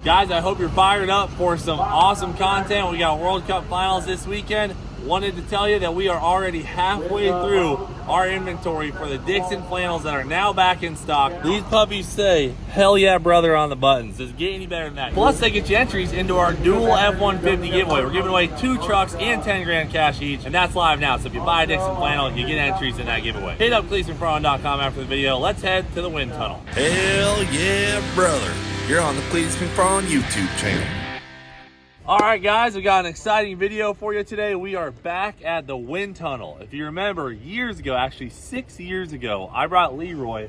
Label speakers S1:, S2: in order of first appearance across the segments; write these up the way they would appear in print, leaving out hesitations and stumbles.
S1: Guys, I hope you're fired up for some awesome content. We got World Cup finals this weekend. Wanted to tell you that we are already halfway through our inventory for the Dixon flannels that are now back in stock. These puppies say, hell yeah, brother, on the buttons. Does it get any better than that? Plus, they get you entries into our dual F-150 giveaway. We're giving away 2 trucks and 10 grand cash each, and that's live now. So if you buy a Dixon flannel, you get entries in that giveaway. Hit up CleetusMcFarland.com after the video. Let's head to the wind tunnel.
S2: Hell yeah, brother. You're on the Cleetus McFarland YouTube channel.
S1: All right, guys, we got an exciting video for you today. We are back at the wind tunnel. If you remember, years ago, actually 6 years ago, I brought Leroy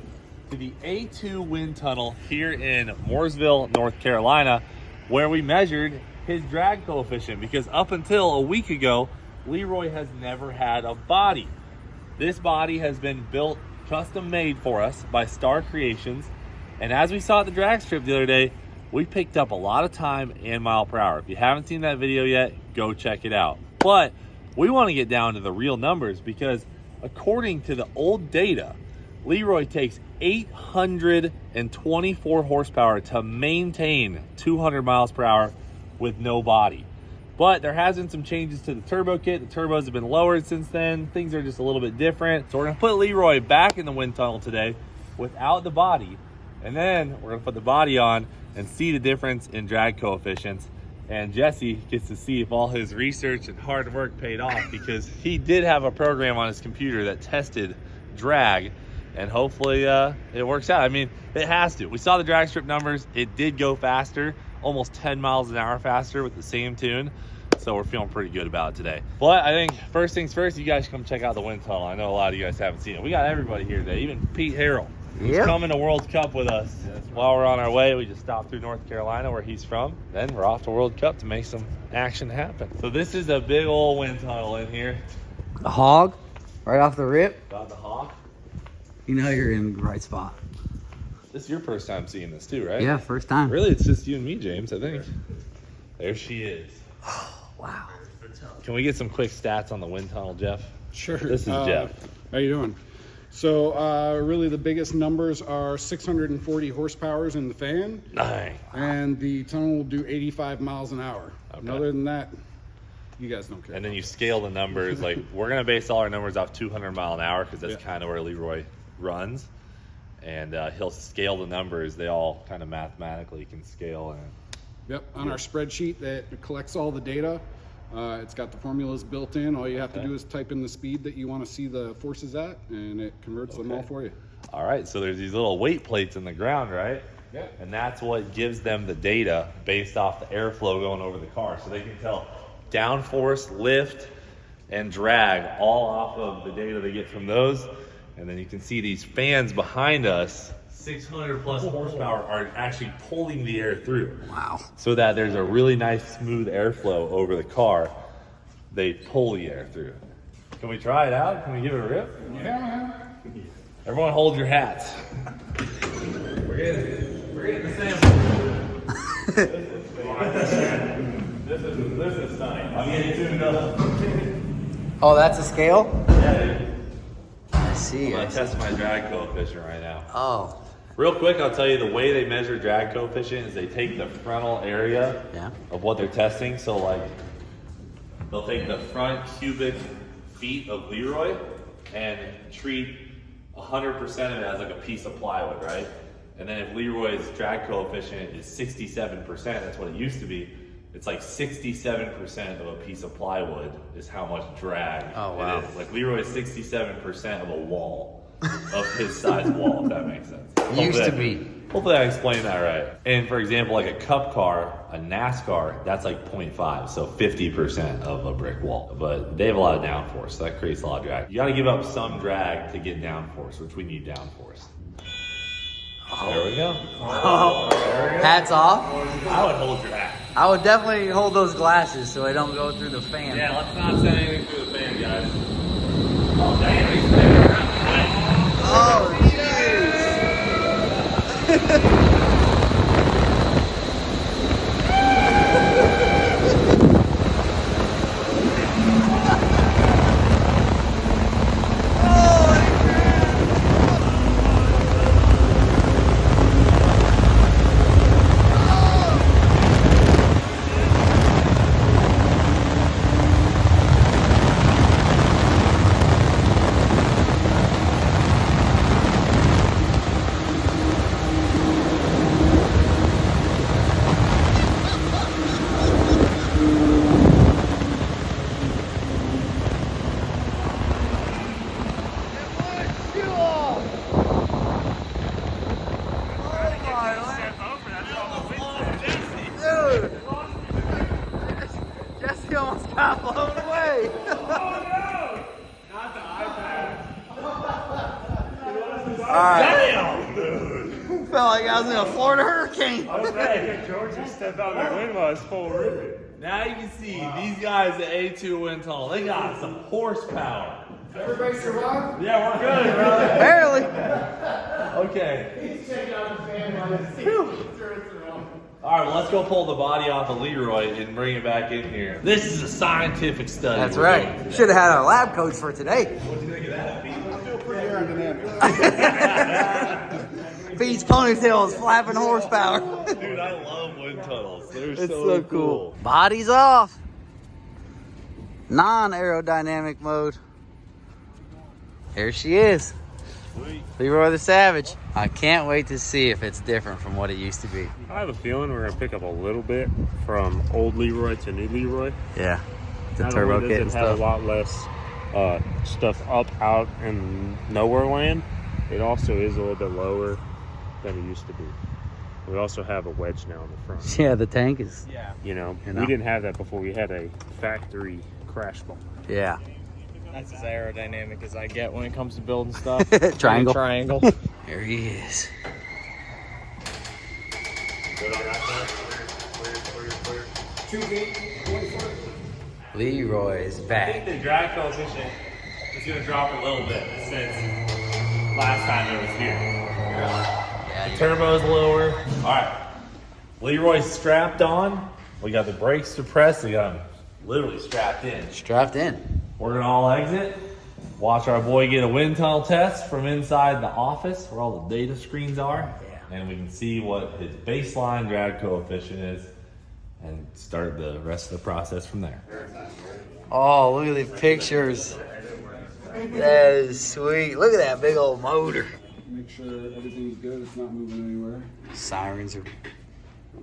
S1: to the A2 wind tunnel here in Mooresville, North Carolina, where we measured his drag coefficient, because up until a week ago, Leroy has never had a body. This body has been built, custom made for us by Star Creations, and as we saw at the drag strip the other day, we picked up a lot of time and mile per hour. If you haven't seen that video yet, go check it out. But we want to get down to the real numbers, because according to the old data, Leroy takes 824 horsepower to maintain 200 miles per hour with no body. But there has been some changes to the turbo kit. The turbos have been lowered since then. Things are just a little bit different. So we're gonna put Leroy back in the wind tunnel today without the body. And then we're gonna put the body on and see the difference in drag coefficients. And Jesse gets to see if all his research and hard work paid off, because he did have a program on his computer that tested drag, and hopefully it works out. I mean, it has to. We saw the drag strip numbers. It did go faster, almost 10 miles an hour faster with the same tune. So we're feeling pretty good about it today. But I think first things first, you guys come check out the wind tunnel. I know a lot of you guys haven't seen it. We got everybody here today, even Pete Harrell. He's coming to World Cup with us. While we're on our way, we just stopped through North Carolina, where he's from. Then we're off to World Cup to make some action happen. So this is a big old wind tunnel in here.
S3: The hog, right off the rip.
S1: Got the hawk.
S3: You know you're in the right spot.
S1: This is your first time seeing this too, right?
S3: Yeah, first time.
S1: Really, it's just you and me, James, I think. There she is.
S3: Wow.
S1: Can we get some quick stats on the wind tunnel, Jeff?
S4: Sure.
S1: This is Jeff.
S4: How you doing? So really the biggest numbers are 640 horsepowers in the fan.
S1: Nice.
S4: And the tunnel will do 85 miles an hour.
S1: Okay.
S4: And other than that, you guys don't care.
S1: And then you scale the numbers. Like, we're going to base all our numbers off 200 mile an hour, because that's kind of where Leroy runs. And he'll scale the numbers. They all kind of mathematically can scale. And
S4: Yep, on our spreadsheet that collects all the data. It's got the formulas built in. All you have to do is type in the speed that you want to see the forces at, and it converts them all for you.
S1: All right, so there's these little weight plates in the ground, right?
S4: Yeah.
S1: And that's what gives them the data based off the airflow going over the car. So they can tell downforce, lift, and drag all off of the data they get from those. And then you can see these fans behind us, 600 plus horsepower, are actually pulling the air through.
S3: Wow.
S1: So that there's a really nice smooth airflow over the car. They pull the air through. Can we try it out? Can we give it a rip?
S4: Yeah.
S1: Everyone hold your hats. We're getting the sample. This is stunning. I'm getting tuned up.
S3: Oh, that's a scale?
S1: Yeah, dude.
S3: I see.
S1: I'm gonna test my drag coefficient right now.
S3: Oh.
S1: Real quick, I'll tell you the way they measure drag coefficient is they take the frontal area of what they're testing. So like, they'll take the front cubic feet of Leroy and treat 100% of it as like a piece of plywood, right? And then if Leroy's drag coefficient is 67%, that's what it used to be. It's like 67% of a piece of plywood is how much drag it is. Like Leroy's 67% of a wall. Of his size wall, if that makes sense.
S3: Used to be.
S1: Hopefully I explained that right. And for example, like a cup car, a NASCAR, that's like 0.5, so 50% of a brick wall. But they have a lot of downforce, so that creates a lot of drag. You gotta give up some drag to get downforce, which we need downforce. There we go.
S3: Oh. Hats off.
S1: I would hold your hat.
S3: I would definitely hold those glasses so I don't go through the fan.
S1: Yeah, let's not send anything through the fan, guys. Oh, damn, he's playing around.
S3: Oh, jeez. I'm blown away.
S1: Damn, dude.
S3: Felt like I was in a Florida hurricane.
S5: Okay, Georgia stepped out their wind was full ribbon.
S1: Now you can see these guys at A2 wind tunnel. They got some horsepower.
S4: Everybody survive?
S1: Yeah, we're good, brother.
S3: Barely.
S1: Okay.
S4: He's checking out the fan.
S1: All right, well, let's go pull the body off of Leroy and bring it back in here. This is a scientific study.
S3: That's
S1: we're
S3: right.
S1: doing today.
S3: Should have had our lab coach for today.
S1: What do you think of that, Pete?
S4: I feel pretty aerodynamic.
S3: Pete's ponytail is flapping horsepower.
S1: Dude, I love wind tunnels. They're
S3: It's
S1: so cool.
S3: Body's off. Non-aerodynamic mode. Here she is.
S5: Sweet.
S3: Leroy the Savage. I can't wait to see if it's different from what it used to be.
S5: I have a feeling we're gonna pick up a little bit from old Leroy to new Leroy.
S3: Yeah. The
S5: Not
S3: turbo
S5: only
S3: kit and
S5: does it have
S3: stuff.
S5: a lot less stuff up, out, and nowhere land, it also is a little bit lower than it used to be. We also have a wedge now in the front.
S3: Yeah, the tank is.
S5: You know,
S3: You know?
S5: we didn't have that before. We had a factory crash bar.
S3: Yeah.
S6: That's as aerodynamic as I get when it comes to building stuff.
S3: Triangle.
S6: Triangle.
S3: Here he is.
S5: Good on that side. Clear.
S4: 2 feet, 1 foot.
S3: Leroy is
S1: I
S3: back.
S1: think the drag coefficient is going to drop a little bit since last time it was here. The turbo's lower. All right. Leroy's strapped on. We got the brakes depressed. We got him literally strapped in.
S3: Strapped in.
S1: We're going to all exit. Watch our boy get a wind tunnel test from inside the office where all the data screens are. And we can see what his baseline drag coefficient is and start the rest of the process from there.
S3: Oh, look at the pictures. That is sweet. Look at that big old motor.
S4: Make sure everything's good. It's not moving anywhere.
S3: Sirens are.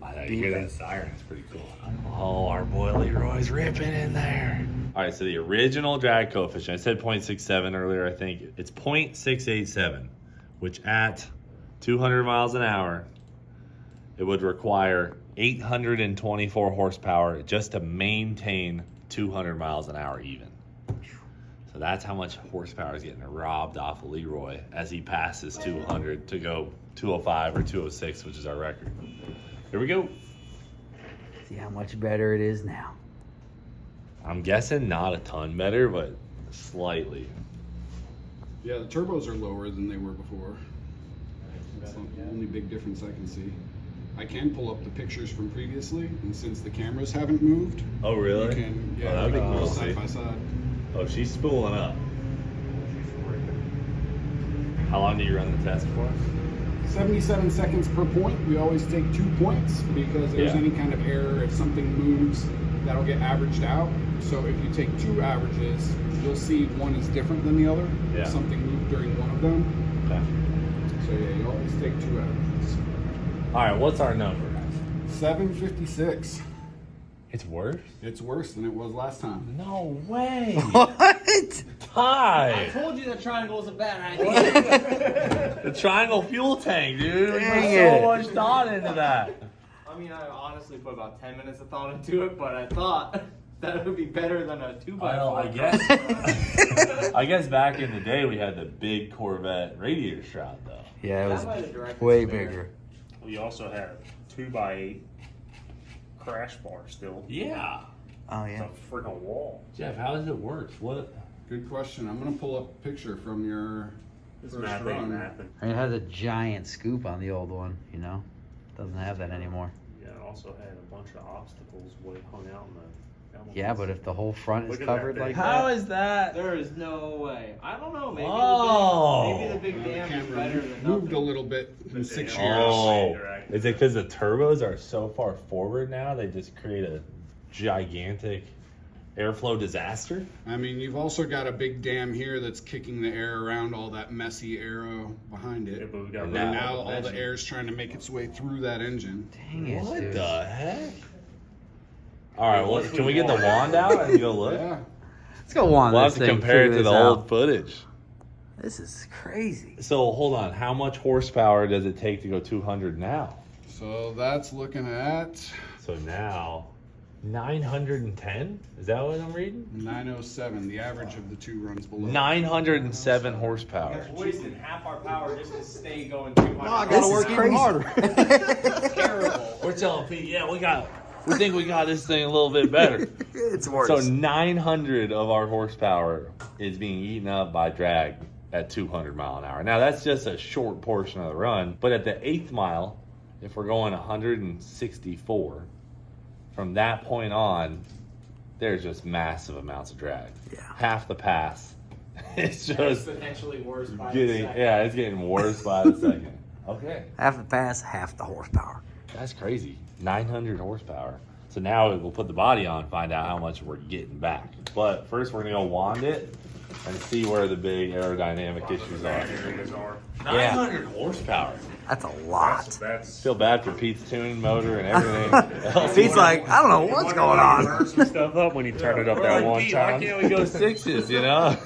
S1: I hear that siren. It's pretty cool. Oh, our boy Leroy's ripping in there. All right, so the original drag coefficient, I said 0.67 earlier, I think. It's 0.687, which at 200 miles an hour, it would require 824 horsepower just to maintain 200 miles an hour even. So that's how much horsepower is getting robbed off of Leroy as he passes 200 to go 205 or 206, which is our record. Here we go.
S3: See how much better it is now.
S1: I'm guessing not a ton better, but slightly.
S4: Yeah, the turbos are lower than they were before. That's the only big difference I can see. I can pull up the pictures from previously, and since the cameras haven't moved,
S1: Oh, really?
S4: you can,
S1: Oh,
S4: yeah,
S1: that'd be cool to
S4: side
S1: see.
S4: by side.
S1: Oh, she's spooling up. How long do you run the test for?
S4: 77 seconds per point. We always take 2 points because there's
S1: Yeah.
S4: any kind of error. If something moves, that'll get averaged out. So if you take 2 averages, you'll see one is different than the other.
S1: Yeah.
S4: If something moved during one of them.
S1: Okay.
S4: So yeah, you always take 2 averages.
S1: All right, what's our number?
S4: 756.
S1: It's worse?
S4: It's worse than it was last time.
S1: No way.
S3: What?
S1: Ty.
S6: told you that triangle was a bad idea.
S1: The triangle fuel tank, dude. We put
S3: Dang
S1: so
S3: it.
S1: much thought into that.
S6: I mean, I honestly put about 10 minutes of thought into it, but I thought that it would be better than a 2x4.
S1: Well, I guess. I guess back in the day we had the big Corvette radiator shroud, though.
S3: Yeah, it
S6: That might have
S3: was
S6: directed
S3: way
S6: us there.
S3: bigger.
S5: We also have 2x8 crash bar still.
S1: Yeah.
S3: Oh,
S5: It's
S3: yeah.
S5: a freaking wall.
S1: Jeff, how does it work? What?
S4: Good question. I'm gonna pull up a picture from your
S5: This
S4: first
S5: math ain't
S4: run.
S5: mathing.
S3: I mean, it has a giant scoop on the old one, you know? Doesn't have that anymore.
S5: Yeah, it also had a bunch of obstacles way hung out in the elements.
S3: Yeah, but if the whole front is
S5: Look at that
S3: covered
S5: thing.
S3: like
S1: How
S3: that.
S1: is that?
S6: There is no way. I don't know. Maybe
S1: Oh.
S6: the big
S4: The
S6: dam is
S4: camera
S6: better than
S4: moved a
S6: nothing.
S4: little bit in 6 years.
S1: Oh,
S5: Direct.
S1: is it because the turbos are so far forward now? They just create a gigantic airflow disaster.
S4: I mean, you've also got a big dam here that's kicking the air around all that messy aero behind
S5: Yeah,
S4: it.
S5: but we got
S1: And
S5: rid of
S4: Now
S5: the
S4: all
S5: veggie.
S4: the air is trying to make its way through that engine.
S3: Dang it,
S1: What
S3: dude.
S1: the heck? All right, well, can we get the wand out and go look?
S4: Yeah.
S3: Let's go on
S1: We'll
S3: this
S1: have to
S3: thing,
S1: compare it
S3: figure
S1: to the
S3: this
S1: old
S3: out.
S1: footage.
S3: This is crazy.
S1: So hold on, how much horsepower does it take to go 200 now?
S4: So that's looking at
S1: So now, 910? Is that what I'm reading?
S4: 907, the average of the two runs below.
S1: 907 horsepower.
S6: Wasting half our power just to stay going 200.
S3: I gotta work even harder.
S6: Terrible.
S1: We're telling Pete, yeah, we think we got this thing a little bit better.
S3: It's worse.
S1: So 900 of our horsepower is being eaten up by drag at 200 mile an hour. Now that's just a short portion of the run, but at the 8th mile, if we're going 164, from that point on, there's just massive amounts of drag.
S3: Yeah.
S1: Half the pass. It's just
S6: Exponentially worse by
S1: getting,
S6: the second.
S1: yeah, it's getting worse by the second. Okay.
S3: Half the pass, half the horsepower.
S1: That's crazy. 900 horsepower. So now we'll put the body on, find out how much we're getting back. But first we're gonna go wand it and see where the big aerodynamic issues are. 900 horsepower.
S3: That's a lot.
S5: That's
S1: Feel bad for Pete's tuning motor and everything else.
S3: Pete's like, I don't know what's going on.
S5: burn some stuff up when you turn it up
S1: We're
S5: that
S1: like,
S5: one
S1: Pete, why
S5: time.
S1: can't we go 6s, you know?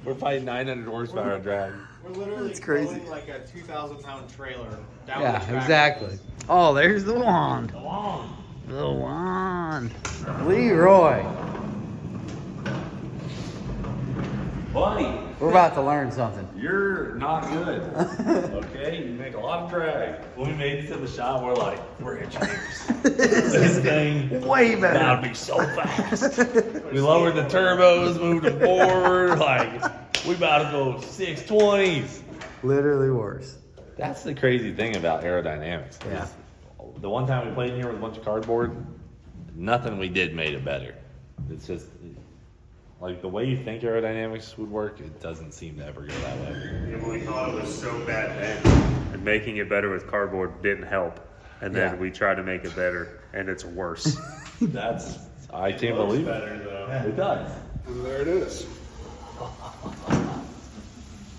S1: We're fighting 900 horsepower drag.
S6: We're literally
S3: That's crazy.
S6: pulling like a 2,000-pound trailer down the
S3: Yeah,
S6: track.
S3: exactly. Oh, there's the wand.
S1: The wand.
S3: The wand. Leroy.
S1: Buddy,
S3: We're about to learn something.
S1: you're not good. Okay? You make a lot of drag. When we made it to the shop, we're like, we're engineers. This thing
S3: Way better.
S1: that'd be so fast. We lowered the turbos, moved them forward, like we about to go 620s.
S3: Literally worse.
S1: That's the crazy thing about aerodynamics.
S3: Yeah.
S1: The one time we played in here with a bunch of cardboard, nothing we did made it better. It's just like the way you think aerodynamics would work, it doesn't seem to ever go that way.
S5: Yeah, we thought it was so bad then, and making it better with cardboard didn't help. And then
S3: Yeah.
S5: we tried to make it better, and it's worse.
S1: I can't believe it. It does.
S4: And there it is.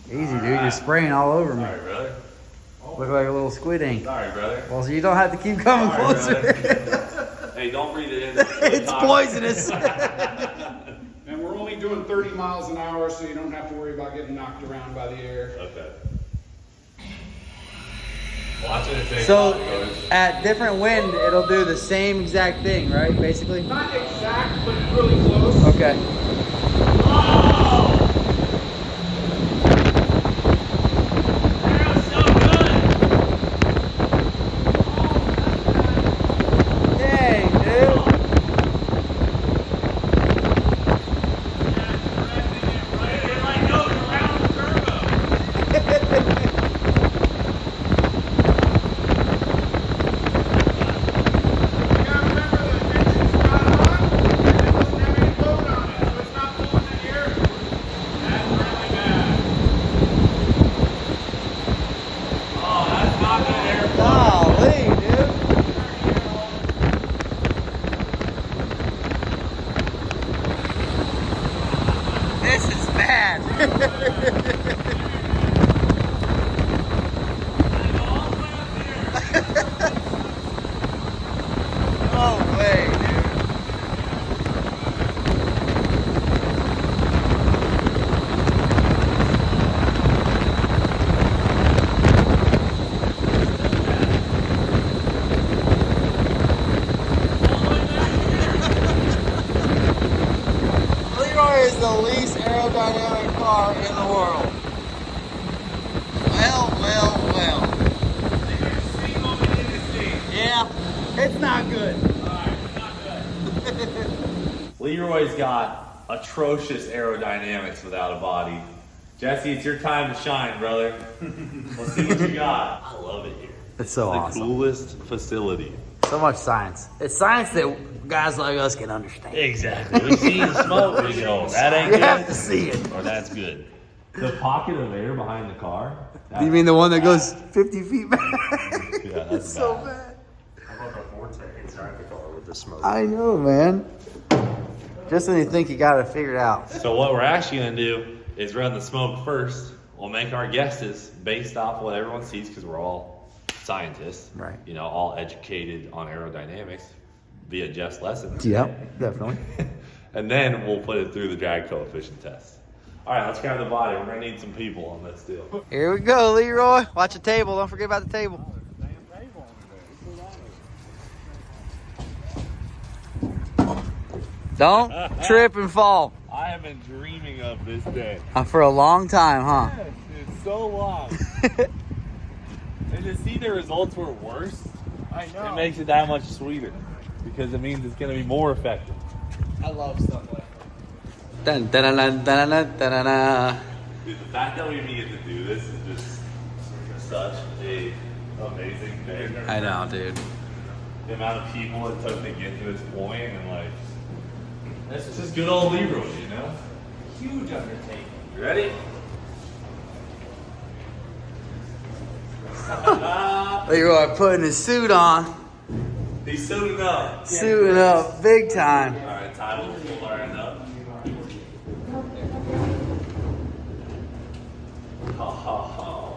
S3: Easy, dude. You're spraying all over me.
S1: Sorry, brother.
S3: Look like a little squid ink.
S1: Sorry, brother.
S3: Well, so you don't have to keep coming
S1: Sorry,
S3: closer.
S1: Hey, don't breathe it in.
S3: It's poisonous.
S4: And we're only doing 30 miles an hour, so you don't have to worry about getting knocked around by the air.
S1: Okay. Watch it take
S3: So,
S1: off, Coach.
S3: at different wind, it'll do the same exact thing, right? Basically?
S4: Not exact, but really close.
S3: Okay. Dang, dude. Golly, dude. This is bad. No way, dude. Leroy is the least aerodynamic car in the world. Well. Yeah, it's not good.
S1: Leroy's got atrocious aerodynamics without a body. Jesse, it's your time to shine, brother. Let's see what you got. I love it here.
S3: It's so
S1: The
S3: awesome.
S1: coolest facility.
S3: So much science. It's science that guys like us can understand.
S1: Exactly. We see the smoke, we go, that ain't
S3: You have to
S1: good,
S3: see it.
S1: or that's good. The pocket of air behind the car.
S3: You mean the one that goes 50 feet back?
S1: Yeah, that's
S3: It's so
S1: bad.
S3: bad.
S5: How about the vortex inside the car with the smoke?
S3: I know, man. Just when you think you got it figured out.
S1: So what we're actually gonna do is run the smoke first. We'll make our guesses based off what everyone sees, because we're all scientists,
S3: Right.
S1: You know, all educated on aerodynamics via Jeff's lessons.
S3: Yep, definitely.
S1: And then we'll put it through the drag coefficient test. All right, let's grab the body. We're gonna need some people on this deal.
S3: Here we go, Leroy. Watch the table. Don't forget about the table. Don't trip and fall.
S1: I have been dreaming of this day.
S3: For a long time, huh?
S1: Yes, it's so long. And to see the results were worse,
S6: I know.
S1: it makes it that much sweeter because it means it's going to be more effective.
S6: I love stuff like that.
S3: Dun, dun, dun, dun, dun, dun, dun.
S1: Dude, the fact that we even get to do this is just such a amazing thing.
S3: I know, dude.
S1: The amount of people it took to get to this point, and like, this is just good old Leroy, you know?
S6: Huge undertaking.
S1: You ready?
S3: Leroy putting his suit on.
S1: He's suiting up.
S3: Suiting up big time.
S1: All right, Ty, we'll line up. Ha ha ha.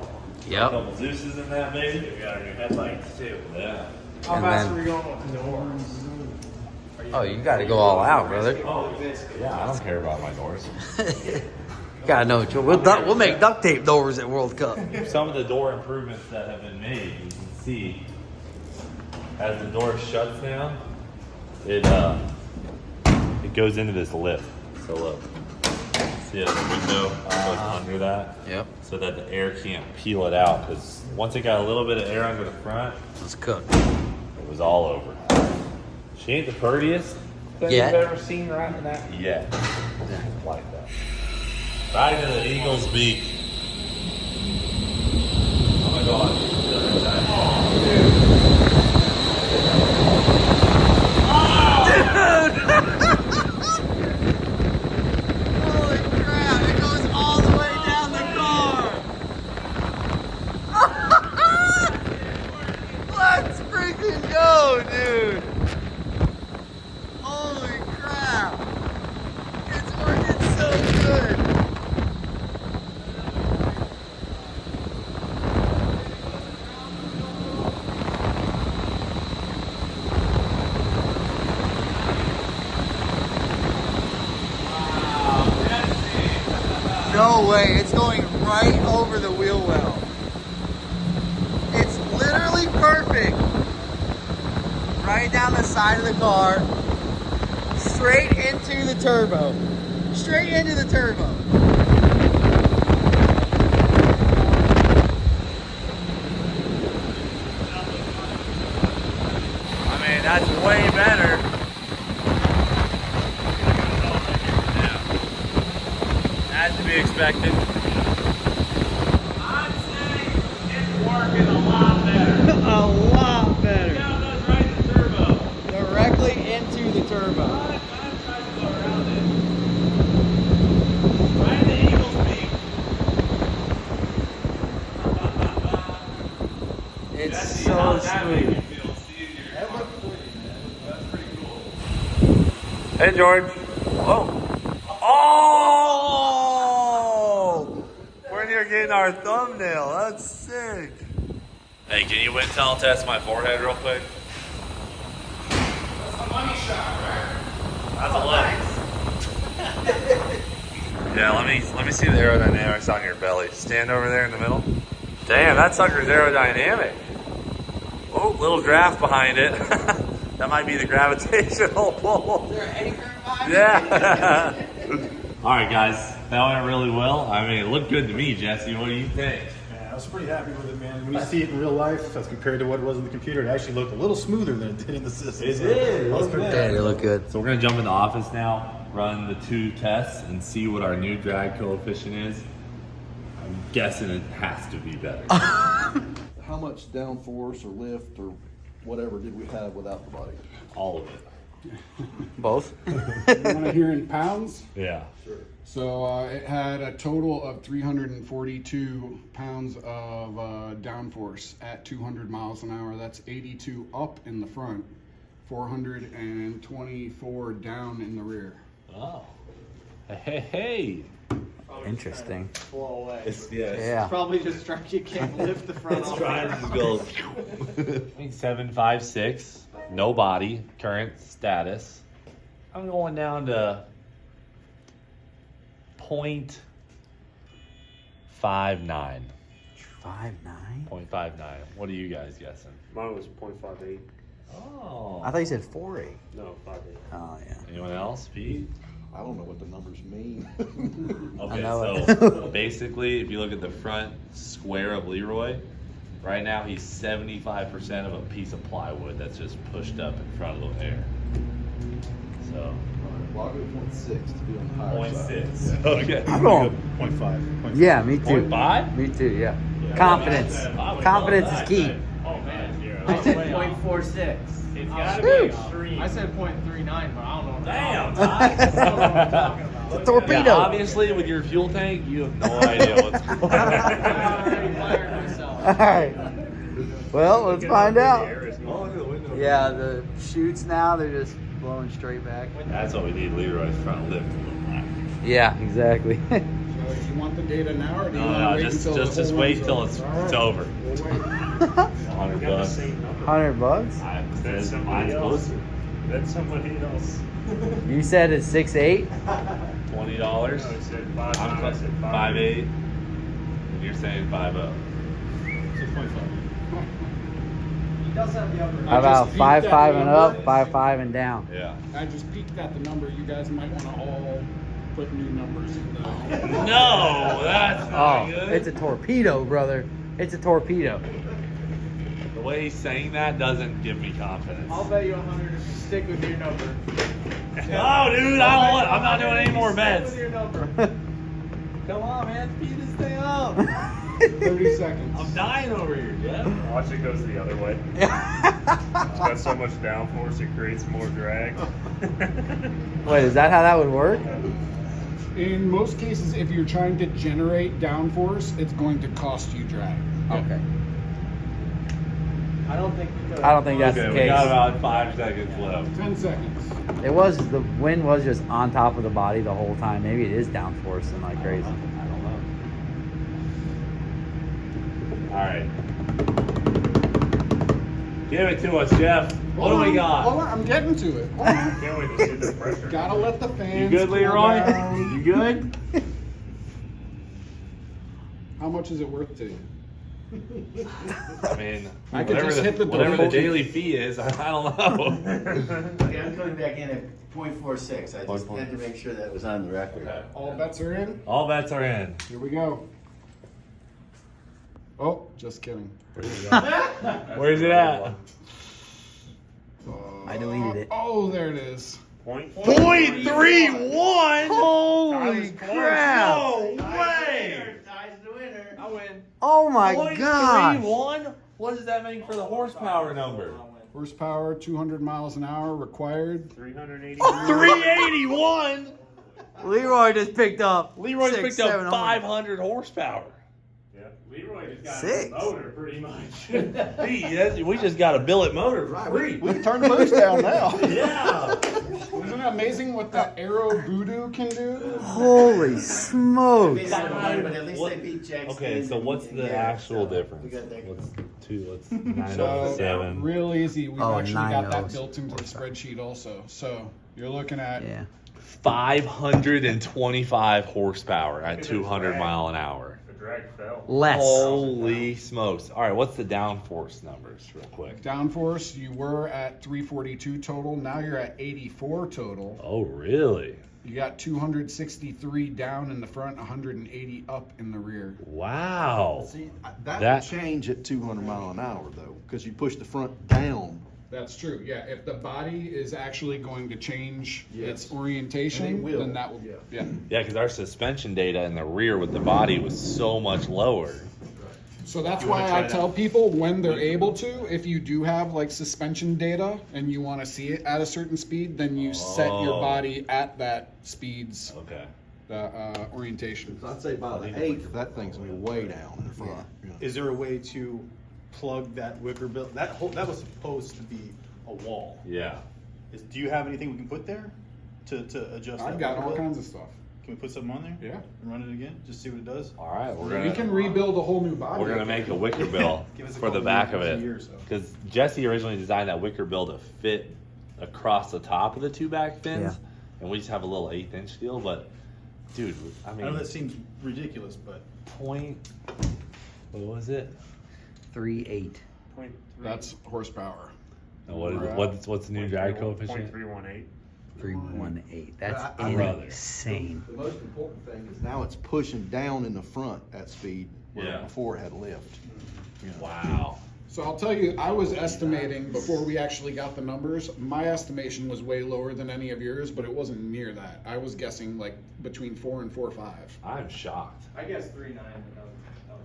S3: Yep.
S1: A couple Zeus's in that, maybe. We got our new headlights too. Yeah.
S6: How
S3: And
S6: fast
S3: then-
S6: are we going with the doors?
S3: Oh, you got to go all out, brother.
S1: Oh, yeah. I don't care about my doors.
S3: Gotta know. We'll make duct tape doors at World Cup.
S1: Some of the door improvements that have been made, you can see as the door shuts down, it goes into this lip. So look, see the window goes under that,
S3: Yep.
S1: so that the air can't peel it out. Because once it got a little bit of air under the front,
S3: Let's cook.
S1: it was all over. She ain't the prettiest thing
S3: Yet.
S1: you've ever seen right in that. Yeah, like that. Right to the eagle's beak. Oh my God.
S3: Holy crap, it goes all the way down the car. Let's freaking go, dude. Holy crap. It's working so good. No way, it's going right over the wheel well. It's literally perfect. Right down the side of the car. Straight into the turbo. Straight into the turbo.
S1: I mean, that's way better. As to be expected. I'd say it's working a lot better.
S3: A lot better.
S1: Now it goes right to turbo.
S3: Directly into the turbo.
S1: I'm trying to go around it. Right in the eagle's beak.
S3: It's
S1: Jesse,
S3: so
S1: how's that make
S3: sweet.
S1: you feel seeing your That looks pretty, man. That's pretty cool. Hey, George. Whoa. Oh! We're near getting our thumbnail. That's sick. Hey, can you wind tunnel test my forehead real quick?
S4: That's a money shot, right?
S1: That's a leg. Yeah, let me see the aerodynamics on your belly. Stand over there in the middle. Damn, that sucker's aerodynamic. Oh, little draft behind it. That might be the gravitational pull.
S3: Is there an anchor behind it?
S1: Yeah. All right, guys, that went really well. I mean, it looked good to me, Jesse. What do you think?
S7: Yeah, I was pretty happy with it, man. When you see it in real life, as compared to what it was in the computer, it actually looked a little smoother than it did in the system.
S1: It
S7: So
S1: did.
S7: I was pretty
S3: Yeah, they look good.
S1: So we're gonna jump in the office now, run the 2 tests, and see what our new drag coefficient is. I'm guessing it has to be better.
S8: How much downforce or lift or whatever did we have without the body?
S1: All of it.
S3: Both?
S4: You want to hear in pounds?
S1: Yeah.
S4: So it had a total of 342 pounds of downforce at 200 miles an hour. That's 82 up in the front, 424 down in the rear.
S1: Oh. Hey.
S3: Interesting.
S6: Blow away.
S3: Yeah.
S6: Probably just trying, you can't lift the front
S1: It's
S6: off.
S1: trying to go. I think 756. No body. Current status. I'm going down to 0.59.
S3: 5'9"?
S1: 0.59. What are you guys guessing?
S5: Mine was 0.58.
S1: Oh.
S3: I thought you said 4.8.
S5: No, 5.8.
S3: Oh yeah.
S1: Anyone else, Pete?
S8: I don't know what the numbers mean.
S1: Okay,
S3: know
S1: so basically, if you look at the front square of Leroy, right now he's 75% of a piece of plywood that's just pushed up in front of the air. So,
S8: Well, I'll go 0.6 to be on the higher side.
S1: 0.6. Okay.
S3: I'm going.
S7: 0.5.
S3: Yeah, me too.
S1: 0.5?
S3: Me too. Yeah. Confidence. Confidence is key.
S5: Oh man,
S6: I said 0.46.
S5: it's gotta be
S3: Whew.
S5: extreme.
S6: I said 0.39, but I don't know.
S1: Damn.
S6: I don't know what I'm talking about.
S3: It's a torpedo.
S1: Yeah, obviously, with your fuel tank, you have no idea what's going on.
S6: I already fired myself.
S3: All right. Well, let's find out.
S5: Air is
S1: Oh, look at the window.
S3: Yeah, the chutes now, they're just blowing straight back.
S1: That's what we need Leroy's front lift to look like.
S3: Yeah, exactly.
S4: So you want the data now, or do you
S1: No,
S4: want
S1: no,
S4: to wait
S1: just
S4: until the
S1: just
S4: whole
S1: wait
S4: one's
S1: till
S4: over?
S1: it's
S4: All right.
S1: over.
S4: We'll wait.
S1: 100
S5: We got the
S1: bucks.
S5: same number.
S3: $100.
S5: That's somebody else. That's somebody else.
S3: You said it's 6.8.
S1: $20.
S5: No, it said 5.
S1: I'm
S5: I said
S1: 5.8. And you're saying 5.0.
S7: 6.5.
S6: He does have the upper.
S3: How about
S4: just
S3: 5.5
S4: peeked at the
S3: and
S4: number.
S3: up, 5.5 and down?
S1: Yeah.
S4: I just peeked at the number. You guys might want to all put new numbers in the.
S1: No, that's not
S3: Oh,
S1: good.
S3: it's a torpedo, brother. It's a torpedo.
S1: The way he's saying that doesn't give me confidence.
S6: I'll bet you 100 if you stick with your number.
S1: No, dude, I don't want. I'm not doing any more
S6: Stick
S1: bets.
S6: with your number.
S1: Come on, man, speed this thing up.
S4: 30 seconds.
S1: I'm dying over here, Jeff.
S5: Watch it goes the other way. It's got so much downforce it creates more drag.
S3: Wait, is that how that would work?
S4: In most cases, if you're trying to generate downforce, it's going to cost you drag.
S3: Okay.
S6: I don't think you could.
S3: I don't think that's
S1: Okay,
S3: the
S1: we
S3: case.
S1: got about 5 seconds left.
S4: 10 seconds.
S3: It was, the wind was just on top of the body the whole time. Maybe it is downforcing like crazy.
S1: I don't know. All right. Give it to us, Jeff. What do we got?
S4: Hold on, I'm getting to it. Hold on.
S5: Can't wait to see the pressure.
S4: Gotta let the fans.
S1: You good,
S4: cool
S1: Leroy?
S4: down.
S1: You good?
S4: How much is it worth to you?
S1: I mean,
S4: I could
S1: whatever
S4: just
S1: the,
S4: hit the
S1: whatever the
S4: delete.
S1: daily fee is, I don't know.
S9: Okay, I'm coming back in at 0.46. I just had to make sure that was on the record.
S4: All bets are in.
S1: All bets are in.
S4: Here we go. Oh, just kidding.
S1: Where's it at?
S3: I deleted it.
S4: Oh, there it is.
S1: 0.31?
S3: Holy crap!
S1: No way!
S9: Ties the winner.
S6: I win.
S3: Oh my gosh!
S1: 0.31? What does that make for the horsepower number?
S4: Horsepower, 200 miles an hour required.
S5: 380.
S1: 381?
S3: Leroy just picked up.
S1: Leroy's
S3: 600,
S1: picked up
S3: 700.
S1: 500 horsepower.
S5: Yeah, Leroy just got
S3: 6.
S5: a motor pretty much.
S1: We just got a billet motor for free.
S8: We can turn the moose down now.
S1: Yeah.
S4: Isn't it amazing what the aero voodoo can do?
S3: Holy smokes!
S9: Maybe I don't mind, but at least
S1: What-
S9: they beat Jack's.
S1: Okay, so what's the actual difference?
S9: We got that.
S1: What's
S4: So
S1: 907?
S4: real easy. We've
S3: Oh,
S4: actually got
S3: 90
S4: that built into the spreadsheet also. So you're looking at
S3: Yeah.
S1: 525 horsepower at 200 mile an hour.
S5: The drag fell.
S3: Less.
S1: Holy smokes. All right, what's the downforce numbers real quick?
S4: downforce. You were at 342 total. Now you're at 84 total.
S1: Oh, really?
S4: You got 263 down in the front, 180 up in the rear.
S1: Wow.
S8: See, that
S1: That-
S8: would change at 200 mile an hour though, because you push the front down.
S4: That's true. Yeah, if the body is actually going to change
S8: Yes.
S4: its orientation,
S8: And it will.
S4: then that will.
S8: Yeah.
S4: Yeah.
S1: Yeah, because our suspension data in the rear with the body was so much lower.
S4: So that's why I tell people when they're able to, if you do have like suspension data and you want to see it at a certain speed, then you set your
S1: Oh.
S4: body at that speed's
S1: Okay.
S4: orientation.
S8: So I'd say by the 8th, that thing's gonna be way down in the front. you know.
S7: Is there a way to plug that wicker bill? That was supposed to be a wall.
S1: Yeah.
S7: Do you have anything we can put there to adjust?
S4: I've
S7: that
S4: got
S7: wicker
S4: all
S7: bill?
S4: kinds of stuff.
S7: Can we put something on there?
S4: Yeah.
S7: And run it again? Just see what it does?
S1: All right,
S4: We can rebuild a whole new body.
S1: We're gonna make a wicker bill
S7: Give us a
S1: for the
S7: couple
S1: back of
S7: years,
S1: it
S7: a year or so.
S1: because Jesse originally designed that wicker bill to fit across the top of the two back fins,
S3: Yeah.
S1: and we just have a little 1/8" deal. But dude, I
S7: I
S1: mean,
S7: know that seems ridiculous, but
S1: what was it?
S3: 3.8.
S5: Point three.
S4: That's horsepower.
S1: And what's the new drag coefficient?
S5: 0.318.
S3: 318. That's
S1: brother.
S3: insane.
S8: The most important thing is now it's pushing down in the front at speed, where
S1: Yeah.
S8: before it had lift. You know.
S1: Wow.
S4: So I'll tell you, I was estimating before we actually got the numbers. My estimation was way lower than any of yours, but it wasn't near that. I was guessing like between 4 and 4.5.
S1: I'm shocked.
S6: I guess 3.9.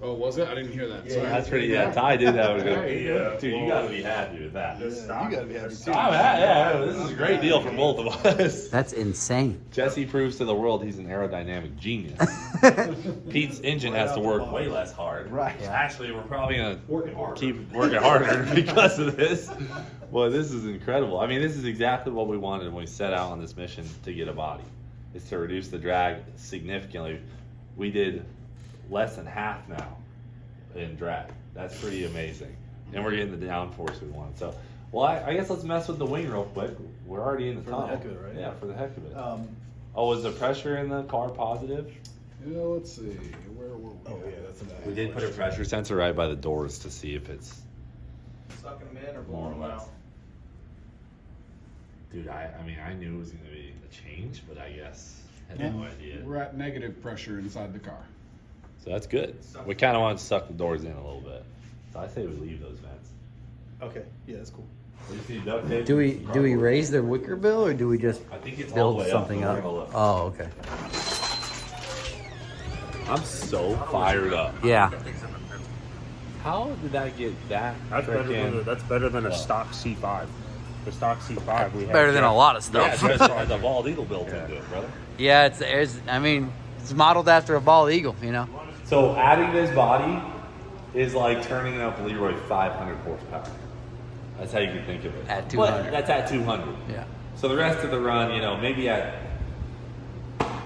S4: Oh, was it? I didn't hear that. Sorry.
S1: That's pretty. Yeah, Ty did that. Was good.
S4: Yeah.
S1: Dude, you gotta be happy with that.
S8: Yeah, you gotta be happy too.
S1: Yeah, this is a great deal for both of us.
S3: That's insane.
S1: Jesse proves to the world he's an aerodynamic genius. Pete's engine has to work way less hard.
S8: Right.
S1: Actually, we're probably gonna keep working harder because of this. Well, this is incredible. I mean, this is exactly what we wanted when we set out on this mission to get a body. Is to reduce the drag significantly. We did less than half now in drag. That's pretty amazing. And we're getting the downforce we want. So, well, I guess let's mess with the wing real quick. We're already in the
S7: For the
S1: tunnel.
S7: heck of it, right?
S1: Yeah, for the heck of it.
S7: Oh,
S1: Was the pressure in the car positive?
S4: Yeah, let's see. Where were we?
S7: oh yeah, that's an
S1: We did put a pressure sensor right by the doors to see if it's
S6: Sucking them in or
S1: more
S6: blowing
S1: or
S6: them
S1: less.
S6: out?
S1: Dude, I mean, I knew it was going to be a change, but I guess I had no idea.
S4: We're at negative pressure inside the car.
S1: So that's good. We kind of want to suck the doors in a little bit. So I say we leave those vents.
S7: Okay, yeah, that's cool.
S1: We just need duct tape.
S3: Do we raise the wicker bill or do we just
S1: I think it's all the
S3: build
S1: way
S3: something
S1: up.
S3: up?
S1: We're gonna look.
S3: Oh, okay.
S1: I'm so fired up.
S3: Yeah.
S1: How did I get that?
S5: That's better than a
S1: Wow.
S5: stock C5. The stock C5 we have.
S3: Better than a lot of
S1: Yeah,
S3: stuff.
S1: it just has a bald eagle built into it, brother.
S3: Yeah, it's modeled after a bald eagle, you know.
S1: So adding this body is like turning up Leroy 500 horsepower. That's how you can think of it.
S3: At
S1: But
S3: 200.
S1: that's at 200.
S3: Yeah.
S1: So the rest of the run, maybe at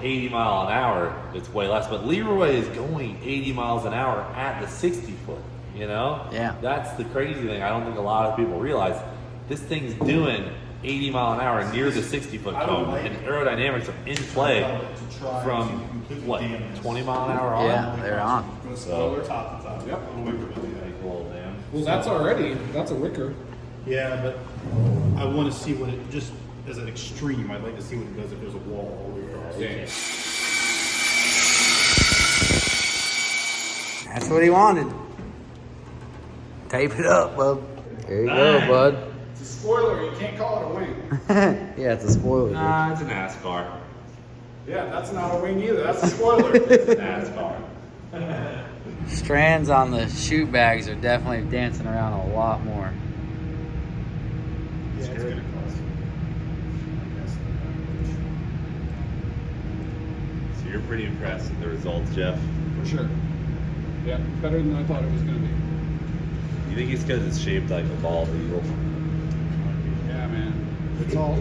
S1: 80 mile an hour, it's way less. But Leroy is going 80 miles an hour at the 60 foot,
S3: Yeah.
S1: That's the crazy thing. I don't think a lot of people realize. This thing's doing 80 mile an hour near the 60 foot cone, and aerodynamics are in play from, what, 20 mile an hour on?
S3: Yeah, they're on.
S1: So,
S4: Yep.
S1: well, damn.
S4: Well, that's a wicker.
S7: Yeah, but I want to see what it, just as an extreme, I'd like to see what it does if there's a wall all the way across.
S4: Yeah.
S3: That's what he wanted. Tape it up, bub. There you go, bud.
S4: It's a spoiler. You can't call it a wing.
S3: Yeah, it's a spoiler. dude.
S1: Nah, it's a NASCAR.
S4: Yeah, that's not a wing either. That's a spoiler.
S1: It's a NASCAR.
S3: Strands on the chute bags are definitely dancing around a lot more.
S7: Yeah, it's gonna cost.
S1: So you're pretty impressed with the results, Jeff.
S4: For sure. Yeah, better than I thought it was going to be.
S1: You think it's because it's shaped like a bald eagle?
S4: Yeah, man.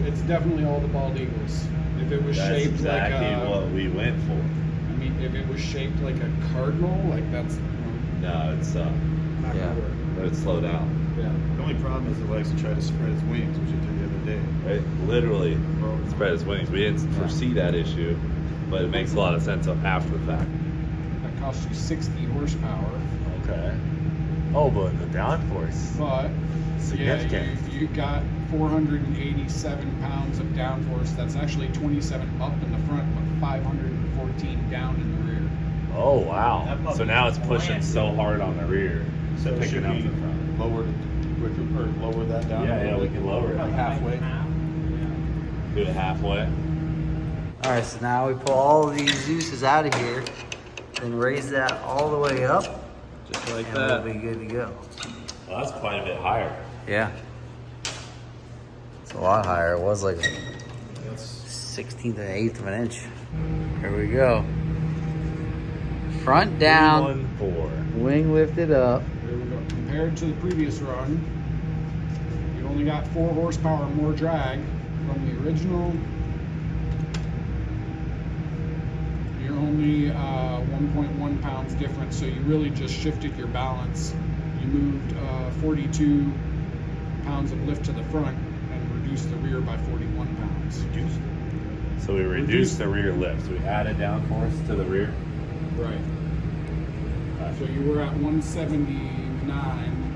S4: It's definitely all the bald eagles. If it was
S1: That's
S4: shaped
S1: exactly
S4: like
S1: what we went for.
S4: I mean, if it was shaped like a cardinal, like that's
S1: No, it's
S4: not
S3: Yeah.
S4: gonna work.
S1: let it slow down.
S4: Yeah.
S7: The only problem is it likes to try to spread its wings, which it did the other day.
S1: Right? Literally spread its wings. We didn't foresee that issue, but it makes a lot of sense after the fact.
S4: That costs you 60 horsepower,
S1: Okay. Oh, but the downforce.
S4: but
S1: Significant.
S4: yeah, you got 487 pounds of downforce. That's actually 27 up in the front, but 514 down in the rear.
S1: Oh, wow. So now it's pushing so hard on the rear.
S7: So
S1: picking
S7: should
S1: up
S7: we
S1: the front.
S7: lower that down?
S1: Yeah,
S7: a little
S1: we
S7: bit?
S1: can lower it.
S7: Like halfway.
S1: Do it halfway.
S3: All right, so now we pull all of these Zeus's out of here, then raise that all the way up,
S1: Just like
S3: and we'll be good to go.
S1: Well, that's quite a bit higher.
S3: Yeah. It's a lot higher. It was like
S7: That's
S3: 16th and 1/8 of an inch. Here we go. Front down,
S1: 1-4.
S3: wing lifted up.
S4: There we go. Compared to the previous run, you only got 4 horsepower more drag from the original. You're only 1.1 pounds different, so you really just shifted your balance. You moved 42 pounds of lift to the front and reduced the rear by 41 pounds.
S1: So we reduced the rear lift. So we added downforce to the rear.
S4: Right. So you were at 179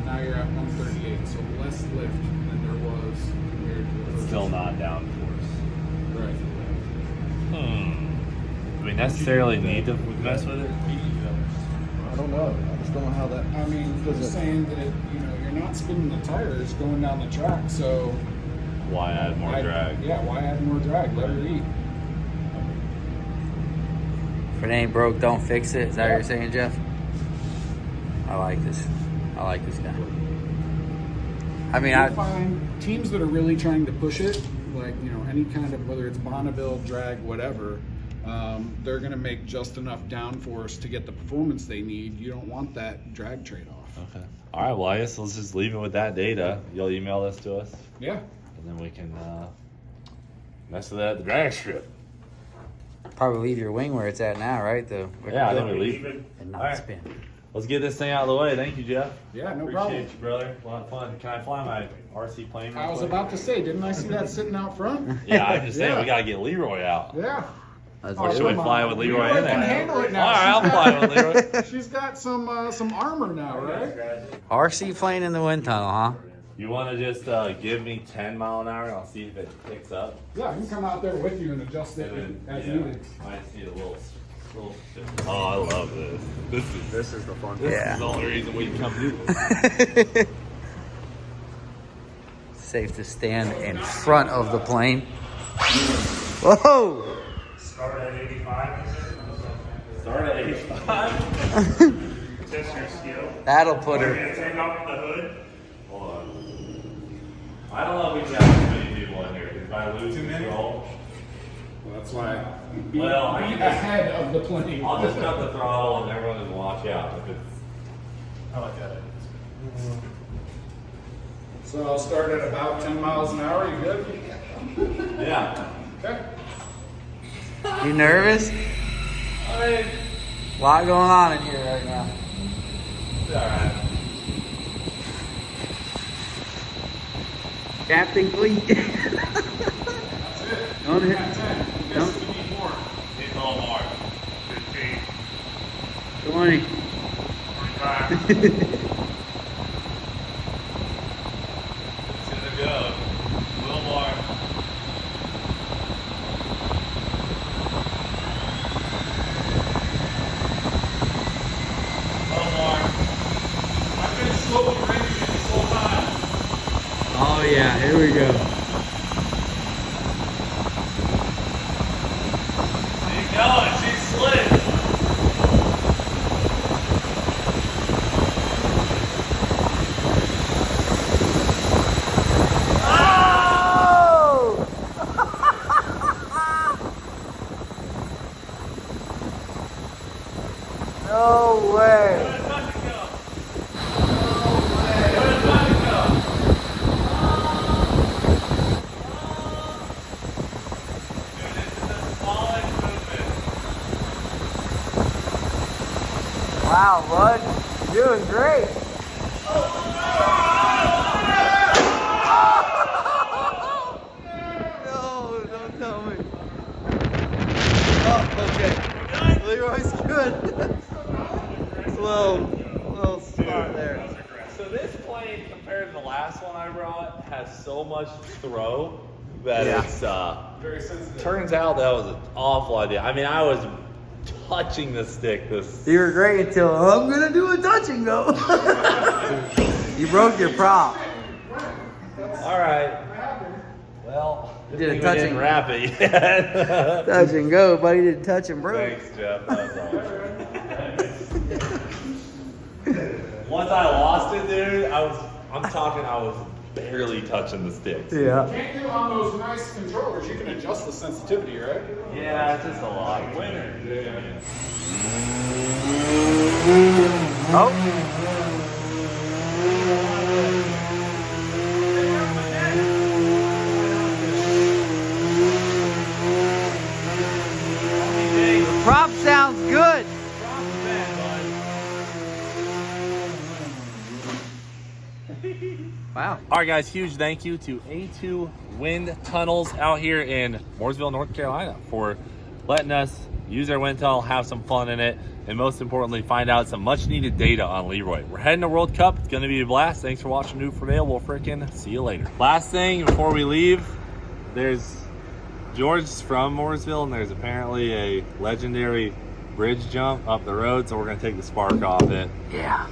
S4: Now you're at 138, so less lift than there was compared to the first.
S1: Still not downforce.
S4: Right.
S1: Do we necessarily need to mess with it?
S8: I don't know. I just don't know how that.
S4: I mean, they're saying that you're not spinning the tires going down the track, so
S1: Why add more drag?
S4: Yeah, why add more drag? Let her eat.
S3: If it ain't broke, don't fix it. Is that what you're saying, Jeff? I like this. I like this guy. I mean,
S4: I find teams that are really trying to push it, like, any kind of, whether it's Bonneville, drag, whatever, they're going to make just enough downforce to get the performance they need. You don't want that drag trade-off.
S1: Okay. All right, well, I guess let's just leave it with that data. You'll email this to us?
S4: Yeah.
S1: And then we can mess with that at the drag strip.
S3: probably leave your wing where it's at now, right?
S1: Yeah, I think we leave it.
S3: And not
S1: Right.
S3: spin.
S1: Let's get this thing out of the way. Thank you, Jeff.
S4: Yeah, no
S1: Appreciate
S4: problem.
S1: you, brother. A lot of fun. Can I fly my RC plane? real
S4: I was
S1: quick?
S4: about to say, didn't I see that sitting out front?
S1: Yeah, I'm just saying
S4: Yeah.
S1: we gotta get Leroy out.
S4: Yeah.
S1: Or should we
S4: come
S1: fly
S4: on.
S1: with Leroy in
S4: can
S1: there?
S4: handle it
S1: All
S4: now.
S1: right, I'll fly with Leroy.
S4: She's got some armor now, right?
S3: RC plane in the wind tunnel, huh?
S1: You want to just give me 10 mile an hour and I'll see if it picks up?
S4: Yeah, I can come out there with you and adjust it
S1: And then,
S4: as
S1: yeah,
S4: needed.
S1: I see a little. Oh, I love this. This is the fun. This
S3: Yeah.
S1: is the only reason we come do this.
S3: Safe to stand in front of the plane. Whoa!
S5: Start at 85.
S1: Start at 85.
S5: Test your skill.
S3: That'll put
S5: We're
S3: her.
S5: gonna take off the hood.
S1: Hold on. I don't know if we can have too many people in here because if I lose control,
S4: Well, that's why be,
S1: Well, I
S4: be
S1: can just-
S4: ahead of the plane.
S1: I'll just cut the throttle and everyone just watch out. If it's,
S7: I like that.
S4: So I'll start at about 10 miles an hour. You good?
S1: yeah.
S4: Okay.
S3: You nervous?
S1: I mean,
S3: A lot going on in here right now.
S1: it's all right.
S3: Captain Cleetus. Don't hit. Don't.
S1: It's all hard.
S5: 15.
S3: 20.
S5: 25.
S1: It's gonna go. A little more. A little more.
S4: I've been slowly raising it this whole time.
S3: Oh yeah, here we go.
S1: Keep going. She's slick.
S3: Oh! No way. Wow, bud. You're doing great. No, don't tell me. Oh, okay. Leroy's good. little spot there.
S1: So this plane, compared to the last one I brought, has so much throw that
S3: Yeah.
S1: it's
S4: Very sensitive.
S1: turns out that was an awful idea. I mean, I was touching the stick this.
S3: You were great until I'm gonna do a touching though. You broke your prop.
S1: All right. Well,
S3: You did a
S1: good thing we
S3: touching.
S1: didn't wrap it yet.
S3: Touch and go, buddy. Didn't touch and broke.
S1: Thanks, Jeff. That was awesome. Once I lost it, dude, I was barely touching the sticks.
S3: Yeah.
S4: Can't do on those nice controllers. You can adjust the sensitivity, right?
S1: Yeah, it's just a lot. Winner.
S3: Oh. The prop sounds good. Wow.
S1: All right, guys, huge thank you to A2 Wind Tunnels out here in Mooresville, North Carolina for letting us use our wind tunnel, have some fun in it, and most importantly, find out some much needed data on Leroy. We're heading to World Cup. It's gonna be a blast. Thanks for watching New for Vail. We'll frickin' see you later. Last thing before we leave, there's George's from Mooresville, and there's apparently a legendary bridge jump up the road, so we're gonna take the spark off it.
S3: Yeah.